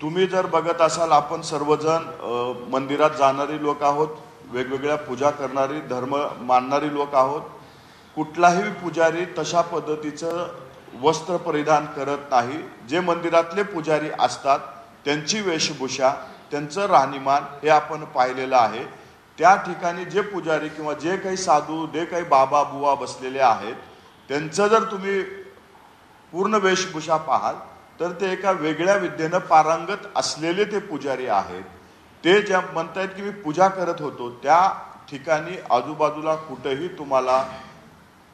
तुम्ही जर बघत असाल, आपण सर्वजण मंदिरात जाणारी लोक आहोत, वेगवेगळ्या पूजा करणारी, धर्म मानणारी लोक आहोत. कुठलाही पुजारी तशा पद्धतीचं वस्त्र परिधान करत नाही. जे मंदिरातले पुजारी असतात त्यांची वेशभूषा, त्यांचं राहणीमान हे आपण पाहिलेलं आहे. त्या ठिकाणी जे पुजारी किंवा जे काही साधू, जे काही बाबा बुवा बसलेले आहेत, त्यांचं जर तुम्ही पूर्ण वेशभूषा पाहाल तर ते एका वेगळ्या विद्येनं पारंगत असलेले ते पुजारी आहेत. ते ज्या म्हणतायत की मी पूजा करत होतो, त्या ठिकाणी आजूबाजूला कुठेही तुम्हाला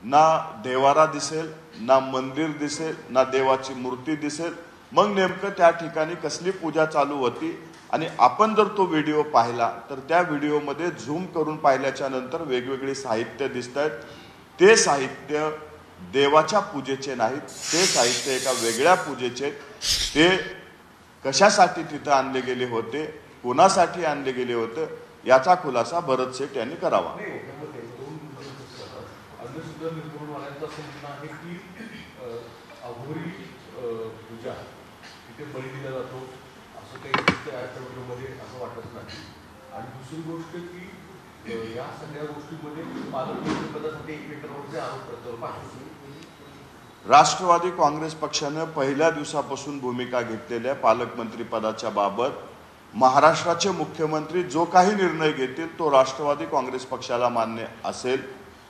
ना देवारा दिसेल, ना मंदिर दिसेल, ना देवाची मूर्ती दिसेल. मग नेमकं त्या ठिकाणी कसली पूजा चालू होती? आणि आपण जर तो व्हिडिओ पाहिला तर त्या व्हिडिओमध्ये झूम करून पाहिल्याच्या नंतर वेगवेगळे साहित्य दिसत आहेत. ते साहित्य देवाच्या पूजेचे नाहीत, ते साहित्य एका वेगळ्या पूजेचे. ते कशासाठी तिथं आणले गेले होते, कोणासाठी आणले गेले होते, याचा खुलासा भरत शेठ यांनी करावा. आणि दुसरी गोष्ट की या सगळ्या गोष्टींमध्ये पालकमंत्रीपदासाठी एकमेकांवरचे आरोप प्रत्यारोप. राष्ट्रवादी काँग्रेस पक्षाने पहिल्या दिवसापासून भूमिका घेतलेल्या पालकमंत्री पदाच्या बाबत महाराष्ट्राचे मुख्यमंत्री जो काही निर्णय घेतील तो राष्ट्रवादी काँग्रेस पक्षाला मान्य असेल.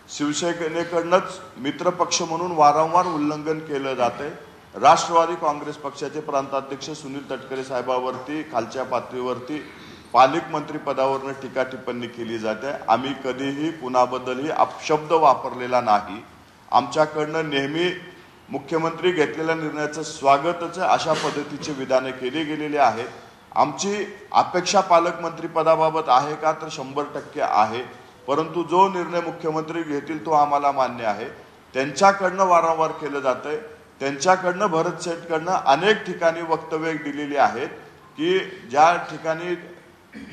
शिवसेनेकडूनच मित्रपक्ष म्हणून वारंवार उल्लंघन केलं जाते. राष्ट्रवादी काँग्रेस पक्षाचे प्रांताध्यक्ष सुनील तटकरे साहेबांवरती खालच्या पातळीवरती पालकमंत्री पदावरनं टीका टिप्पणी केली जाते. आम्ही कधीही कुणाबद्दलही अपशब्द वापरलेला नाही. आमच्याकडनं नेहमी मुख्यमंत्री घेतलेल्या निर्णयाचं स्वागतच अशा पद्धतीचे विधाने केली गेलेली आहेत. आमची अपेक्षा पालकमंत्री पदाबाबत आहे का, तर 100% आहे. परंतु जो निर्णय मुख्यमंत्री घेतील तो आम्हाला मान्य आहे. त्यांच्याकडनं वारंवार केलं जातंय. त्यांच्याकडनं भरत शेठकडनं अनेक ठिकाणी वक्तव्य दिलेली आहेत की ज्या ठिकाणी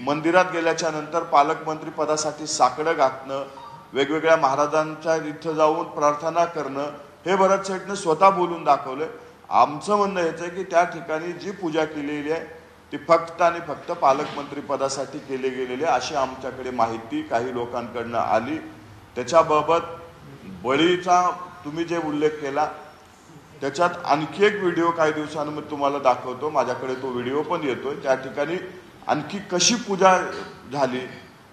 मंदिरात गेल्याच्या नंतर पालकमंत्री पदासाठी साकडं घातणं, वेगवेगळ्या महाराजांच्या इथं जाऊन प्रार्थना करणं, हे भरत शेठने स्वतः बोलून दाखवलं. आमचं म्हणणं हेच आहे की त्या ठिकाणी जी पूजा केलेली आहे ती फक्त आणि फक्त पालकमंत्री पदासाठी केली गेलेली आहे अशी आमच्याकडे माहिती काही लोकांकडनं आली. त्याच्याबाबत बळीचा तुम्ही जे उल्लेख केला त्याच्यात आणखी एक व्हिडिओ काही दिवसांमध्ये तुम्हाला दाखवतो. माझ्याकडे तो व्हिडिओ पण येतोय. त्या ठिकाणी आणखी कशी पूजा झाली.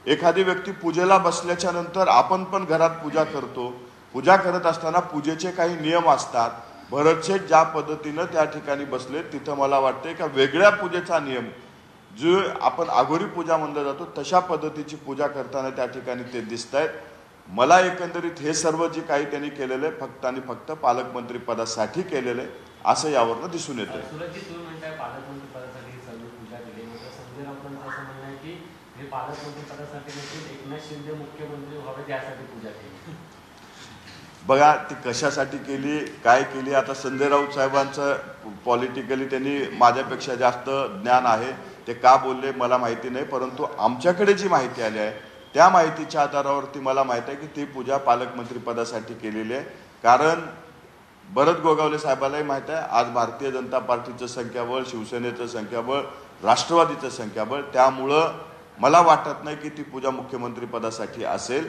एखादी व्यक्ती पूजेला बसल्याच्या नंतर आपण पण घरात पूजा करतो. पूजा करत असताना पूजेचे काही नियम असतात. भरत शेठ ज्या पद्धतीनं त्या ठिकाणी बसले तिथं मला वाटतंय का वेगळ्या पूजेचा नियम जो आपण आघोरी पूजा म्हणलं जातो तशा पद्धतीची पूजा करताना त्या ठिकाणी ते दिसत आहेत. मला एकंदरीत हे सर्व जे काही त्यांनी केलेलं आहे फक्त आणि फक्त पालकमंत्री पदासाठी केलेलं आहे असं यावरनं दिसून येतं. बघा ती कशासाठी केली, काय केली. आता संजय राऊत साहेबांचं पॉलिटिकली त्यांनी माझ्यापेक्षा जास्त ज्ञान आहे. ते का बोलले मला माहिती नाही. परंतु आमच्याकडे जी माहिती आली आहे त्या माहितीच्या आधारावरती मला माहित आहे की ती पूजा पालकमंत्री पदासाठी केलेली आहे. कारण भरत गोगावले साहेबांनाही माहित आहे आज भारतीय जनता पार्टीचं संख्याबळ, शिवसेनेचं संख्याबळ, राष्ट्रवादीचं संख्याबळ. त्यामुळं मला वाटत नाही की ती पूजा मुख्यमंत्री पदासाठी असेल.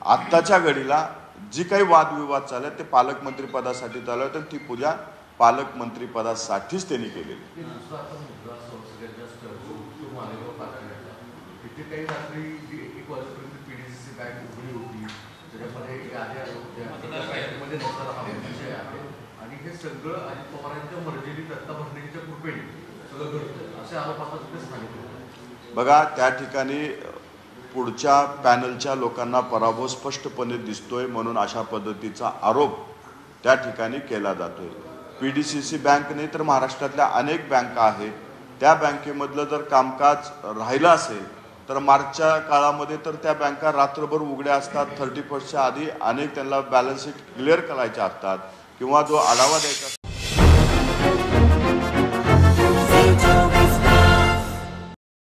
आत्ताच्या घडीला जी काही वादविवाद चालले ते पालकमंत्री पदासाठी चालू आहे तर ती पूजा पालकमंत्री पदासाठीच त्यांनी केलेली. आणि हे सगळं अजित पवारांच्या मर्जीने दत्ता भरण्याच्या कृपेने सगळं घडतं असे आरोप आता सांगितले. बघा त्या ठिकाणी पुढच्या पॅनलच्या लोकांना पराभव स्पष्टपणे दिसतोय म्हणून अशा पद्धतीचा आरोप त्या ठिकाणी केला जातोय. PDCC बँक नाही तर महाराष्ट्रातल्या अनेक बँका आहेत. त्या बँकेमधलं जर कामकाज राहिलं असेल तर मार्चच्या काळामध्ये तर त्या बँका रात्रभर उघड्या असतात. 31च्या आधी अनेक त्यांना बॅलन्स शीट क्लिअर करायच्या असतात किंवा जो आढावा द्यायचा